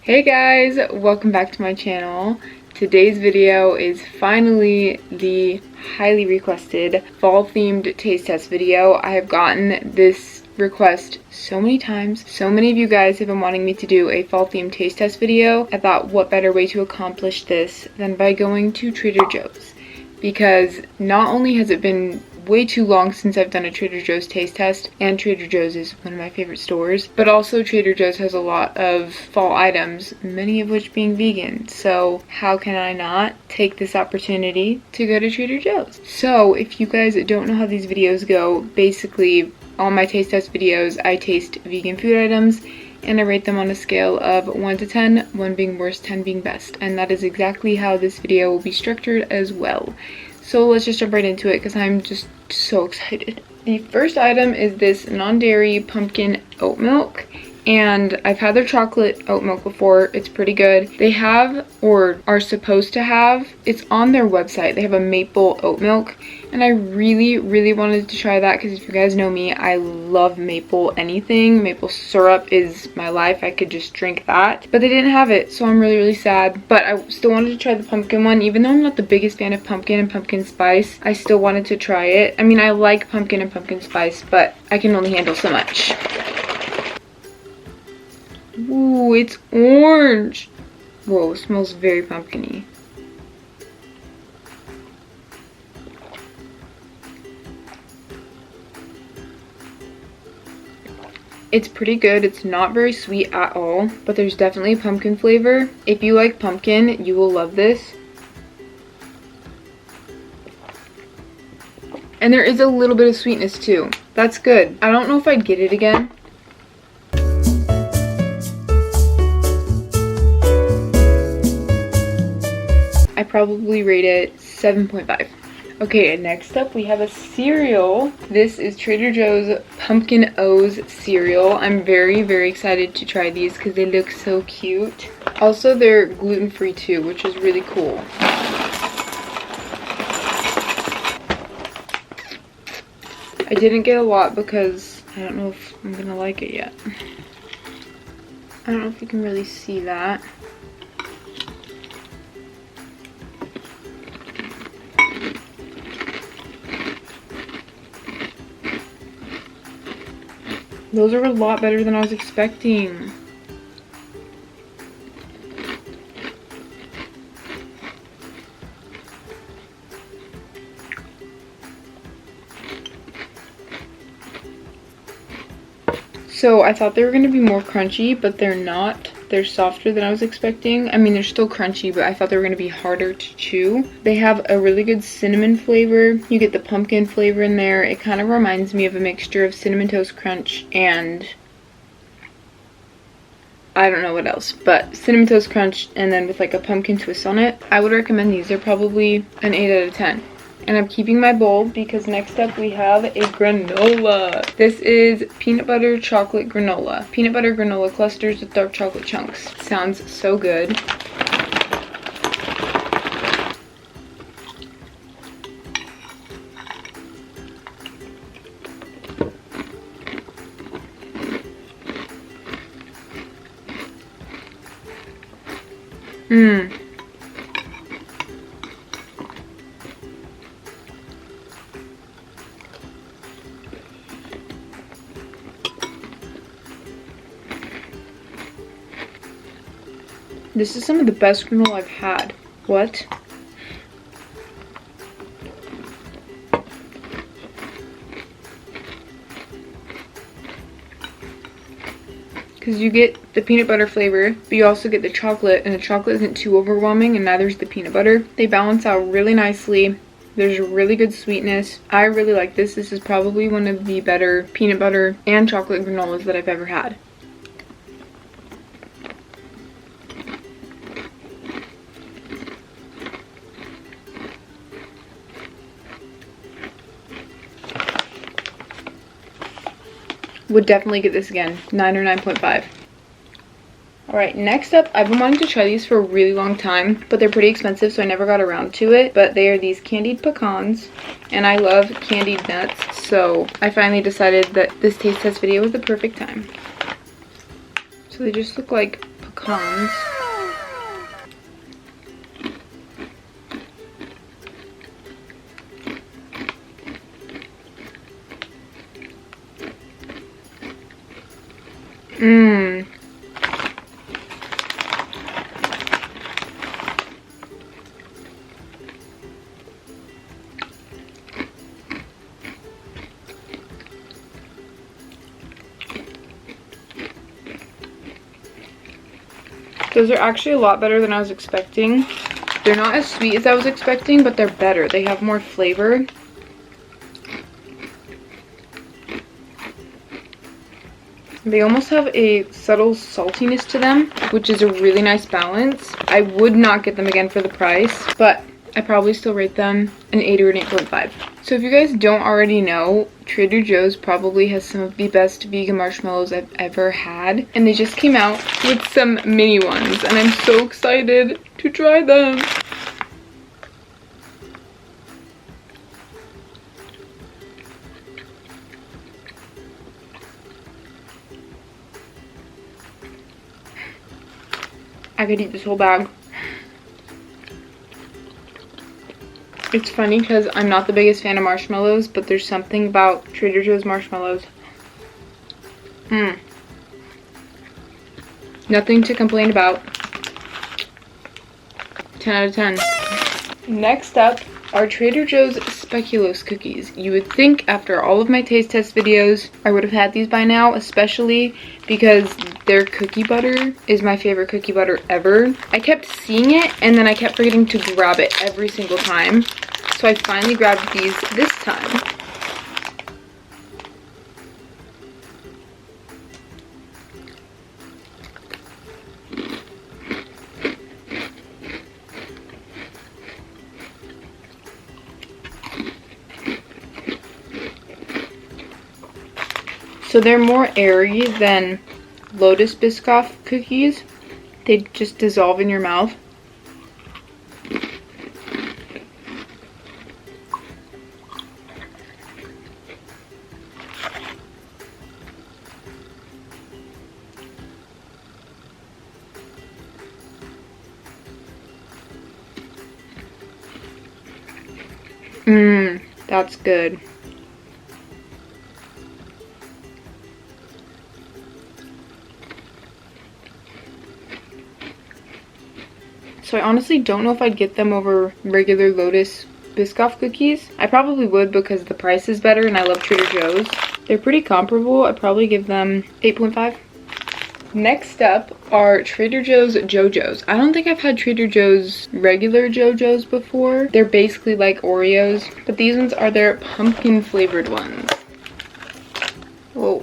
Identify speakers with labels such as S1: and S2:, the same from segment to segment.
S1: Hey guys, welcome back to my channel. Today's video is finally the highly requested fall themed taste test video. I have gotten this request so many times. So many of you guys have been wanting me to do a fall themed taste test video. I thought what better way to accomplish this than by going to Trader Joe's, because not only has it been way too long since I've done a Trader Joe's taste test, and Trader Joe's is one of my favorite stores, but also Trader Joe's has a lot of fall items, many of which being vegan. So how can I not take this opportunity to go to Trader Joe's? So if you guys don't know how these videos go, basically all my taste test videos, I taste vegan food items and I rate them on a scale of 1 to 10, 1 being worst, 10 being best. And that is exactly how this video will be structured as well. So let's just jump right into it because I'm just so excited. The first item is this non-dairy pumpkin oat milk, and I've had their chocolate oat milk before. It's pretty good. They have, or are supposed to have, it's on their website, they have a maple oat milk, and I really wanted to try that because if you guys know me, I love maple anything. Maple syrup is my life. I could just drink that, but they didn't have it, so I'm really sad. But I still wanted to try the pumpkin one. Even though I'm not the biggest fan of pumpkin and pumpkin spice, I still wanted to try it. I mean, I like pumpkin and pumpkin spice, but I can only handle so much. Ooh, it's orange. Whoa, it smells very pumpkin-y. It's pretty good. It's not very sweet at all, but there's definitely pumpkin flavor. If you like pumpkin, you will love this. And there is a little bit of sweetness too. That's good. I don't know if I'd get it again. I probably rate it 7.5. Okay, and next up we have a cereal. This is Trader Joe's Pumpkin O's cereal. I'm very excited to try these because they look so cute. Also, they're gluten-free too, which is really cool. I didn't get a lot because I don't know if I'm gonna like it yet. I don't know if you can really see that. Those are a lot better than I was expecting. So I thought they were going to be more crunchy, but they're not. They're softer than I was expecting. I mean, they're still crunchy, but I thought they were going to be harder to chew. They have a really good cinnamon flavor. You get the pumpkin flavor in there. It kind of reminds me of a mixture of Cinnamon Toast Crunch and I don't know what else, but Cinnamon Toast Crunch and then with like a pumpkin twist on it. I would recommend these. They're probably an 8 out of 10. And I'm keeping my bowl because next up we have a granola. This is peanut butter chocolate granola. Peanut butter granola clusters with dark chocolate chunks. Sounds so good. This is some of the best granola I've had. What? Because you get the peanut butter flavor, but you also get the chocolate, and the chocolate isn't too overwhelming, and neither is the peanut butter. They balance out really nicely. There's a really good sweetness. I really like this. This is probably one of the better peanut butter and chocolate granolas that I've ever had. Would definitely get this again. 9 or 9.5. Alright, next up, I've been wanting to try these for a really long time, but they're pretty expensive, so I never got around to it. But they are these candied pecans, and I love candied nuts, so I finally decided that this taste test video was the perfect time. So they just look like pecans. Mmm. Those are actually a lot better than I was expecting. They're not as sweet as I was expecting, but they're better. They have more flavor. They almost have a subtle saltiness to them, which is a really nice balance. I would not get them again for the price, but I probably still rate them an 8 or an 8.5. So if you guys don't already know, Trader Joe's probably has some of the best vegan marshmallows I've ever had. And they just came out with some mini ones, and I'm so excited to try them. I could eat this whole bag. It's funny because I'm not the biggest fan of marshmallows, but there's something about Trader Joe's marshmallows. Nothing to complain about. 10 out of 10. Next up are Trader Joe's Speculoos cookies. You would think after all of my taste test videos, I would have had these by now, especially because their cookie butter is my favorite cookie butter ever. I kept seeing it and then I kept forgetting to grab it every single time. So I finally grabbed these this time. So they're more airy than Lotus Biscoff cookies. They just dissolve in your mouth. That's good. So I honestly don't know if I'd get them over regular Lotus Biscoff cookies. I probably would because the price is better and I love Trader Joe's. They're pretty comparable. I'd probably give them 8.5. Next up are Trader Joe's JoJo's. I don't think I've had Trader Joe's regular JoJo's before. They're basically like Oreos, but these ones are their pumpkin flavored ones. Whoa.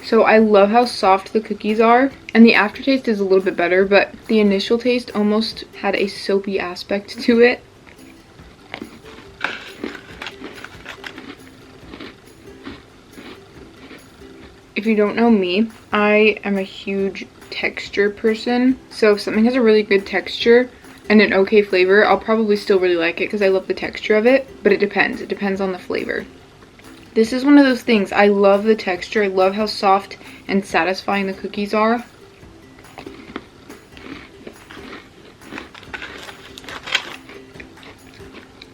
S1: So I love how soft the cookies are, and the aftertaste is a little bit better, but the initial taste almost had a soapy aspect to it. If you don't know me, I am a huge texture person, so if something has a really good texture and an okay flavor, I'll probably still really like it because I love the texture of it, but it depends on the flavor. This is one of those things. I love the texture. I love how soft and satisfying the cookies are.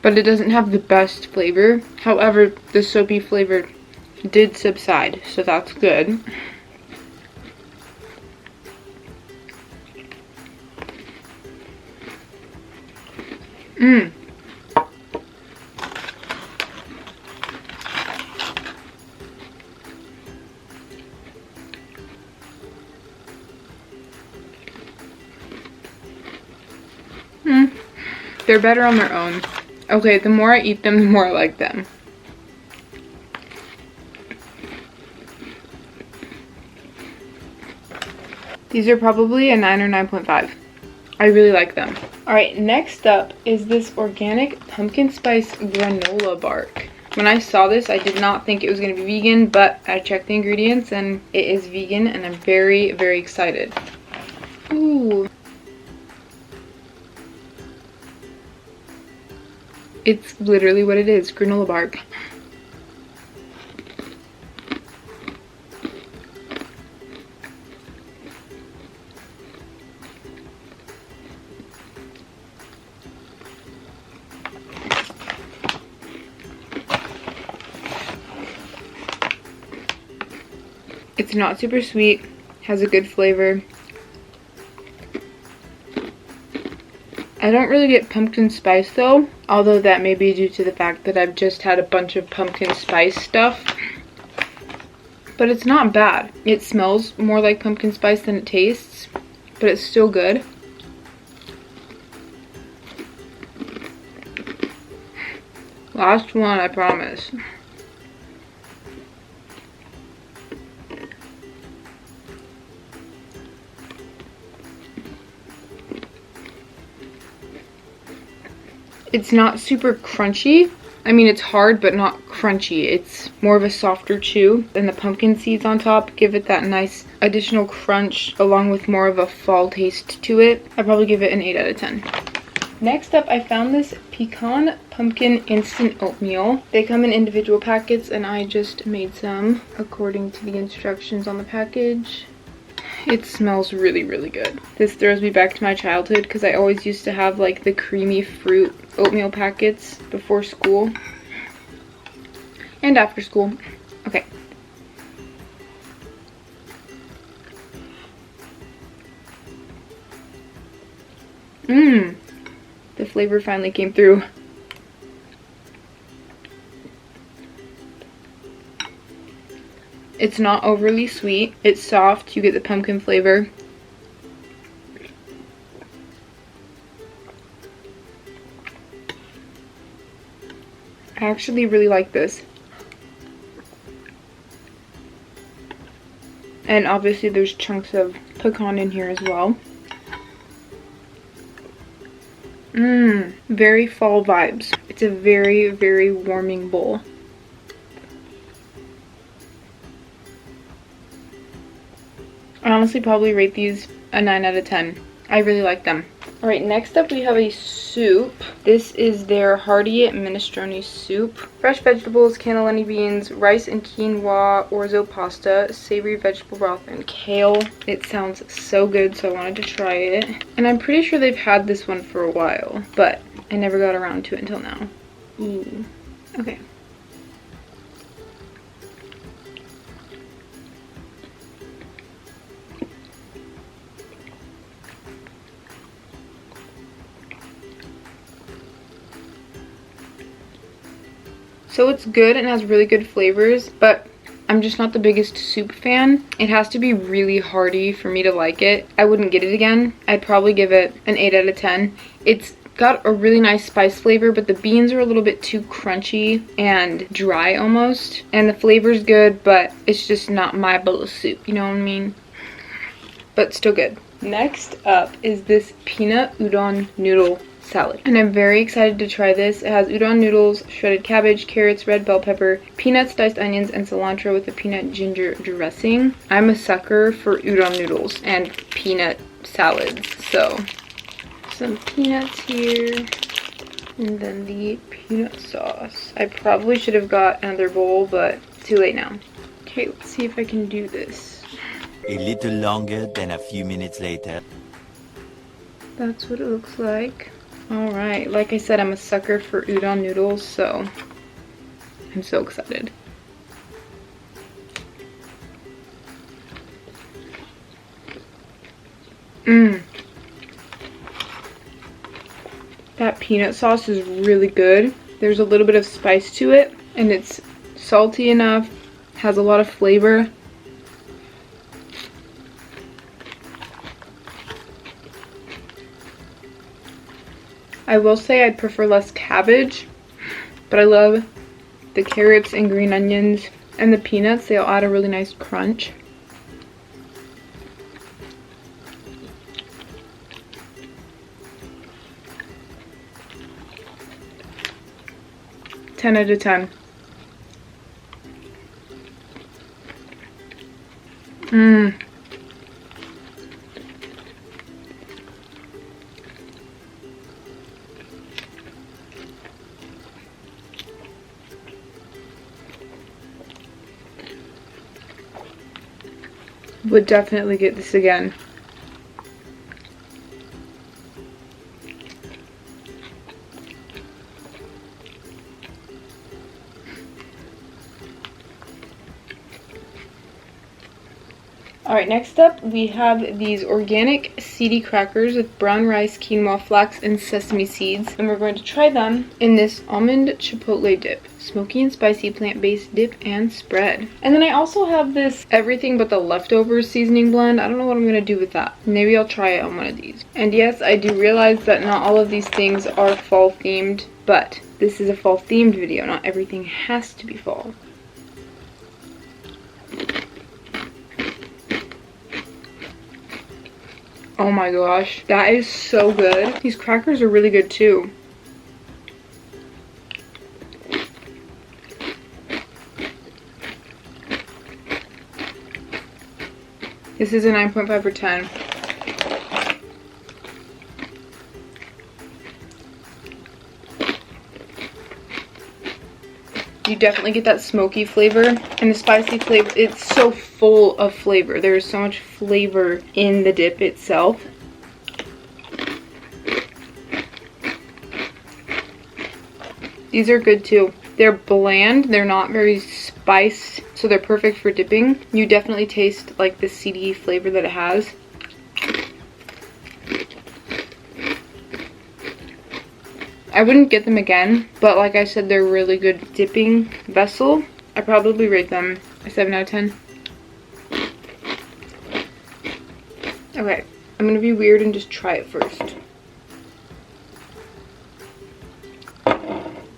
S1: But it doesn't have the best flavor. However, the soapy flavor did subside, so that's good. They're better on their own. Okay, the more I eat them, the more I like them. These are probably a 9 or 9.5. I really like them. Alright, next up is this organic pumpkin spice granola bark. When I saw this, I did not think it was going to be vegan, but I checked the ingredients and it is vegan, and I'm very, very excited. Ooh. It's literally what it is, granola bark. It's not super sweet, has a good flavor. I don't really get pumpkin spice though, although that may be due to the fact that I've just had a bunch of pumpkin spice stuff. But it's not bad. It smells more like pumpkin spice than it tastes, but it's still good. Last one, I promise. It's not super crunchy. I mean, it's hard, but not crunchy. It's more of a softer chew, and the pumpkin seeds on top give it that nice additional crunch, along with more of a fall taste to it. I'd probably give it an 8 out of 10. Next up, I found this pecan pumpkin instant oatmeal. They come in individual packets, and I just made some according to the instructions on the package. It smells really, really good. This throws me back to my childhood because I always used to have like the creamy fruit oatmeal packets before school and after school. Okay. The flavor finally came through. It's not overly sweet. It's soft. You get the pumpkin flavor. I actually really like this. And obviously there's chunks of pecan in here as well. Very fall vibes. It's a very, very warming bowl. I honestly probably rate these a 9 out of 10. I really like them. Alright, next up we have a soup. This is their hearty minestrone soup. Fresh vegetables, cannellini beans, rice and quinoa, orzo pasta, savory vegetable broth, and kale. It sounds so good, so I wanted to try it. And I'm pretty sure they've had this one for a while, but I never got around to it until now. Ooh. Okay. So it's good and has really good flavors, but I'm just not the biggest soup fan. It has to be really hearty for me to like it. I wouldn't get it again. I'd probably give it an 8 out of 10. It's got a really nice spice flavor, but the beans are a little bit too crunchy and dry almost. And the flavor's good, but it's just not my bowl of soup, you know what I mean? But still good. Next up is this peanut udon noodle salad, and I'm very excited to try this. It has udon noodles, shredded cabbage, carrots, red bell pepper, peanuts, diced onions, and cilantro with a peanut ginger dressing. I'm a sucker for udon noodles and peanut salads, so some peanuts here, and then the peanut sauce. I probably should have got another bowl, but too late now. Okay, let's see if I can do this.
S2: A little longer than a few minutes later.
S1: That's what it looks like. Alright, like I said, I'm a sucker for udon noodles, so I'm so excited. That peanut sauce is really good. There's a little bit of spice to it, and it's salty enough, has a lot of flavor. I will say I'd prefer less cabbage, but I love the carrots and green onions and the peanuts. They'll add a really nice crunch. 10 out of 10. Would definitely get this again. Alright, next up we have these organic Seedy crackers with brown rice, quinoa, flax, and sesame seeds. And we're going to try them in this almond chipotle dip. Smoky and spicy plant-based dip and spread. And then I also have this everything but the leftovers seasoning blend. I don't know what I'm going to do with that. Maybe I'll try it on one of these. And yes, I do realize that not all of these things are fall themed, but this is a fall themed video. Not everything has to be fall. Oh my gosh, that is so good. These crackers are really good too. This is a 9.5 or 10. You definitely get that smoky flavor and the spicy flavor. It's so full of flavor. There's so much flavor in the dip itself. These are good too. They're bland. They're not very spiced, so they're perfect for dipping. You definitely taste like the seedy flavor that it has. I wouldn't get them again, but like I said, they're really good dipping vessel. I probably rate them a 7 out of 10. Okay, I'm gonna be weird and just try it first.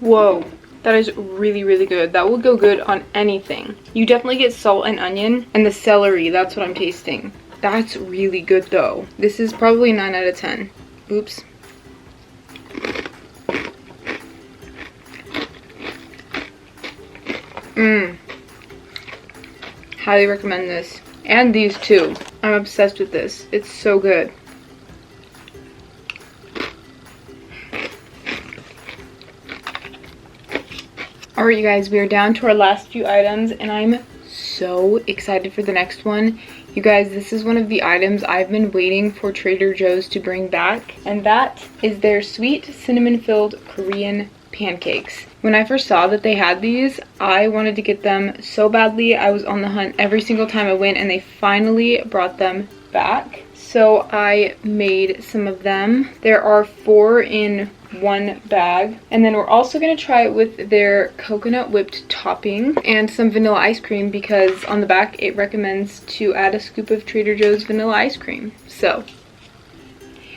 S1: Whoa, that is really, really good. That would go good on anything. You definitely get salt and onion and the celery. That's what I'm tasting. That's really good though. This is probably 9 out of 10. Oops. Highly recommend this. And these too. I'm obsessed with this. It's so good. Alright you guys, we are down to our last few items and I'm so excited for the next one. You guys, this is one of the items I've been waiting for Trader Joe's to bring back, and that is their sweet cinnamon-filled Korean pancakes. When I first saw that they had these, I wanted to get them so badly. I was on the hunt every single time I went, and they finally brought them back. So I made some of them. There are 4 in one bag. And then we're also going to try it with their coconut whipped topping and some vanilla ice cream, because on the back it recommends to add a scoop of Trader Joe's vanilla ice cream. So,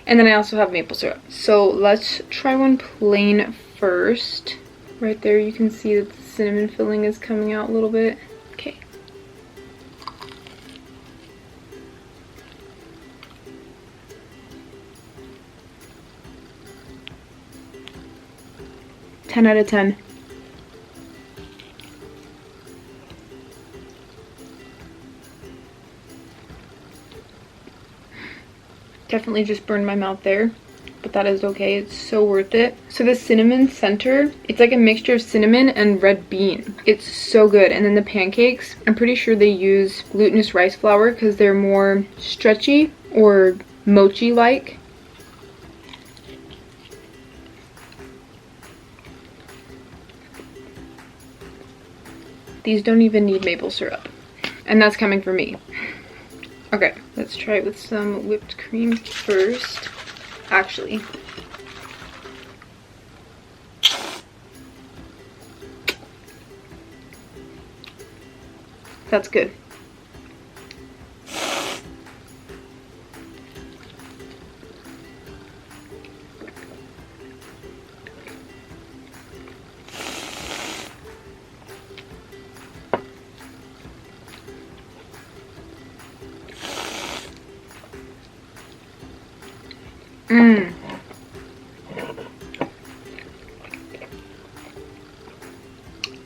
S1: and then I also have maple syrup. So let's try one plain first. Right there you can see that the cinnamon filling is coming out a little bit. Okay. Ten out of 10. Definitely just burned my mouth there, but that is okay. It's so worth it. So the cinnamon center, it's like a mixture of cinnamon and red bean. It's so good. And then the pancakes, I'm pretty sure they use glutinous rice flour because they're more stretchy or mochi-like. These don't even need maple syrup. And that's coming from me. Okay, let's try it with some whipped cream first. Actually, that's good.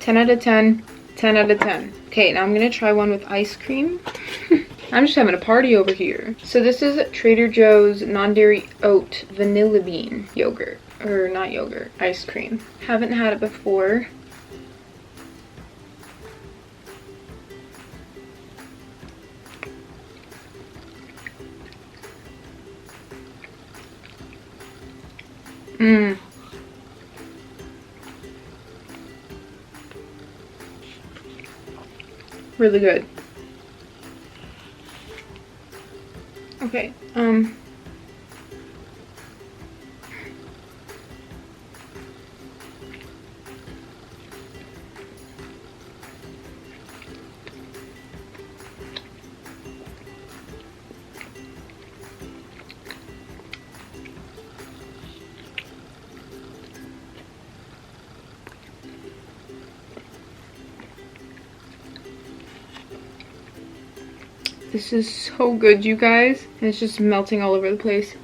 S1: 10 out of 10. 10 out of 10. Okay, now I'm gonna try one with ice cream. I'm just having a party over here. So this is Trader Joe's non-dairy oat vanilla bean yogurt. Or not yogurt, ice cream. Haven't had it before. Mmm. Really good. Okay, this is so good, you guys. And it's just melting all over the place.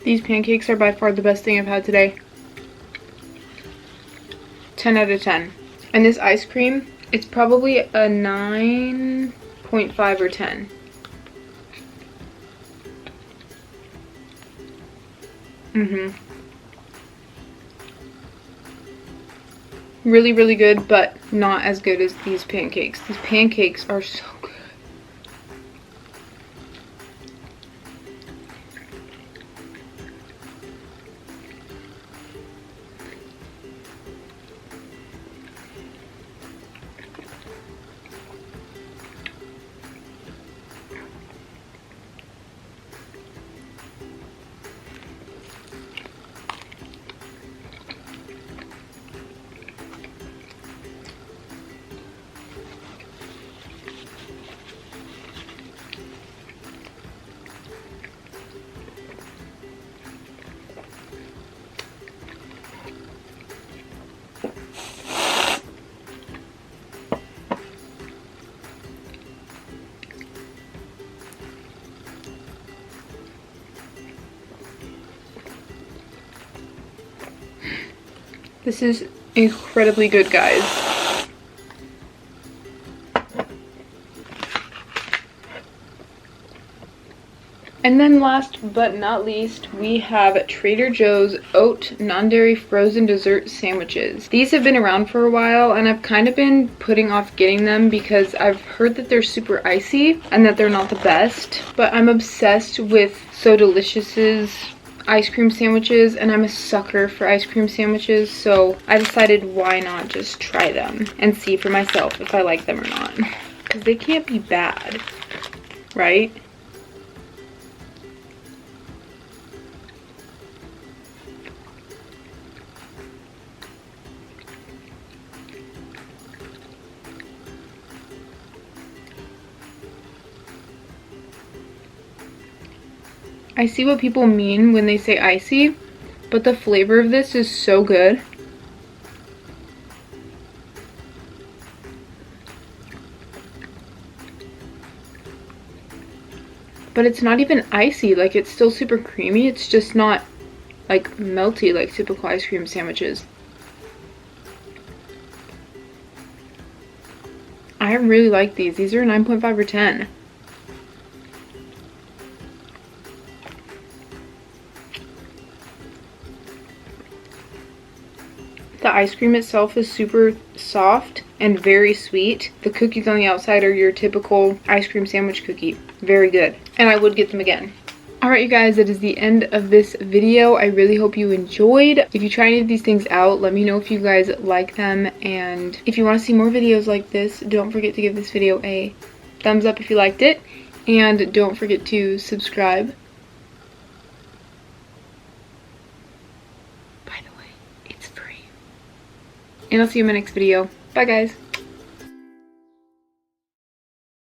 S1: These pancakes are by far the best thing I've had today. 10 out of 10. And this ice cream, it's probably a 9.5 or 10. Really, really good, but not as good as these pancakes. These pancakes are so good. This is incredibly good, guys. And then last but not least, we have Trader Joe's Oat Non-Dairy Frozen Dessert Sandwiches. These have been around for a while, and I've kind of been putting off getting them because I've heard that they're super icy and that they're not the best. But I'm obsessed with So Delicious's ice cream sandwiches, and I'm a sucker for ice cream sandwiches, so I decided why not just try them and see for myself if I like them or not. Because they can't be bad, right? I see what people mean when they say icy, but the flavor of this is so good. But it's not even icy, like it's still super creamy. It's just not like melty like typical ice cream sandwiches. I really like these. These are 9.5 or 10. The ice cream itself is super soft and very sweet. The cookies on the outside are your typical ice cream sandwich cookie. Very good. And I would get them again. Alright, you guys, that is the end of this video. I really hope you enjoyed. If you try any of these things out, let me know if you guys like them. And if you want to see more videos like this, don't forget to give this video a thumbs up if you liked it. And don't forget to subscribe. And I'll see you in my next video. Bye, guys.